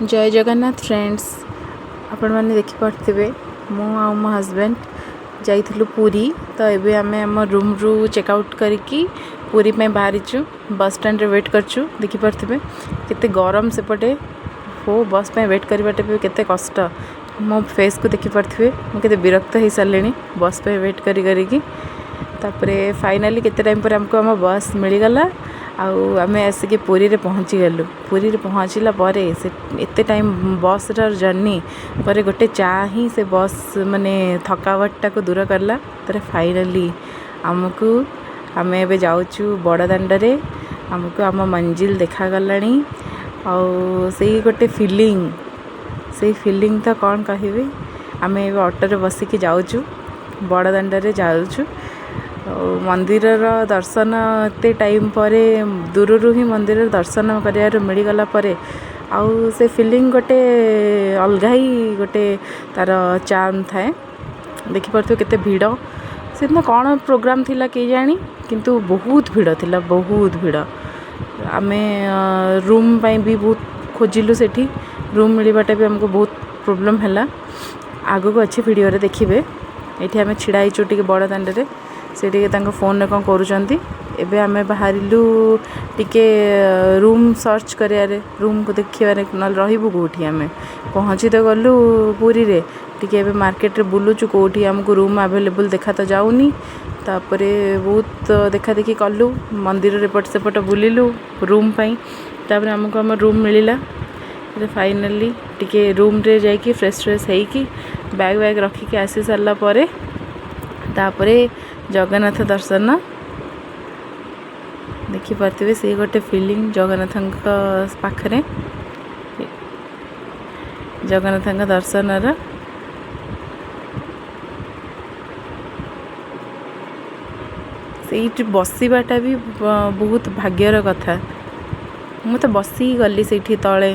जय जगन्नाथ फ्रेंड्स आपण मैंने देखिपे मु आ मो हजबैंड जाइलु पूरी तो ये आम आम रूम रू चेकआउट करके पूरी में बाहरीचु बस स्टैंड रे वेट करचु देखिपे केते गरम सेपटे हो बस में वेट करवाटे भी केते कष्ट मो फेस को देखिपे मुझे विरक्त हो सारे बस पे वेट करी तापरे फाइनाली केते टाइम पर हमको आम बस मिलगला आम आसिक पुरी रे पहुँची गलु पुरी रे पहुँचला से एते टाइम बस जर्नी पर गोटे चा ही से बस माने थकावटा को दूर करला तर फाइनाली आमको आम ए जाऊँ बड़दाण्डे आमको आम मंजिल देखागलानी से गोटे फीलिंग तो कौन कहबी आम ए ऑटो बसिक जाऊँ बड़दाण्डे जाऊँ मंदिर दर्शन एते टाइम पर दूर ही मंदिर दर्शन कर मिलगला आउ से फीलिंग गोटे अलग ही गोटे तार चार्म थाए देखिपे केते भीड़ से कौन प्रोग्राम थिला के जानी किंतु बहुत भीड़ थिला बहुत भीड़ आम रूम भी बहुत खोजिलु सेठी रूम मिलवाटा भी हमको बहुत प्रोब्लेम है आगो को अच्छे वीडियो रे देखिबे ये आम छिड़ा टे बड़दाण्डे से फोन कौन करुँच आम बाहरिलु टिके रूम सर्च कर रूम को देखारे ना रही कौटी आम पहुँची तो गलु पूरी रे टिके मार्केट रे बुलुचु कौटी आमको रूम अवेलेबल देखा तो जाऊनी तापरे बहुत देखा देखी कलु मंदिर एपट सेपट बुलिलु रूम पाई तापरे आमको आम रूम मिलला फाइनाली टिके रूम रे जाइए फ्रेश होइकी बैग रखिकी आसी सारा पर तापरे जगन्नाथ दर्शन देखिपे से गोटे फीलिंग जगन्नाथ पाखरे जगन्नाथ दर्शन से बसवाटा भी बहुत भाग्यर कथा मुझे बसी गली से तले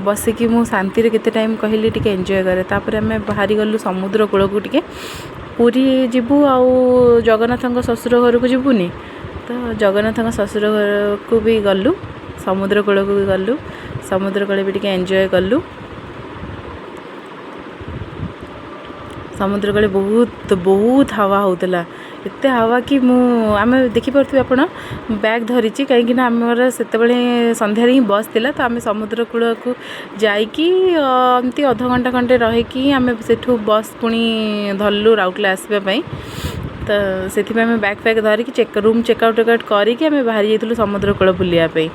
बसिकी मु शांति रे केते टाइम कहली टिके एंजॉय करे तापर आम बाहरी गलु समुद्र कूल को टिके पूरी जीवु आउ जगन्नाथ ससुर घर को जीवुनी तो जगन्नाथ ससुर घर को भी गलु समुद्र कूल को भी गलु समुद्र कूल भी टिके एंजॉय कलु समुद्र कूल बहुत बहुत हवा होतला एते हवा कि आम देखिपे आप बैग धरी कहीं आमर से संध्यारे ही बस थिला तो आम समुद्र कूल को जाइकी एमती अध घंटा खंडे रहीकि आम सेठू बस पुणी धरलु राउरकेला आसवाई तो से बैग फैग धरिकी रूम चेकआउट करके आम बाहरी जाइलु समुद्र कूल बुलायापी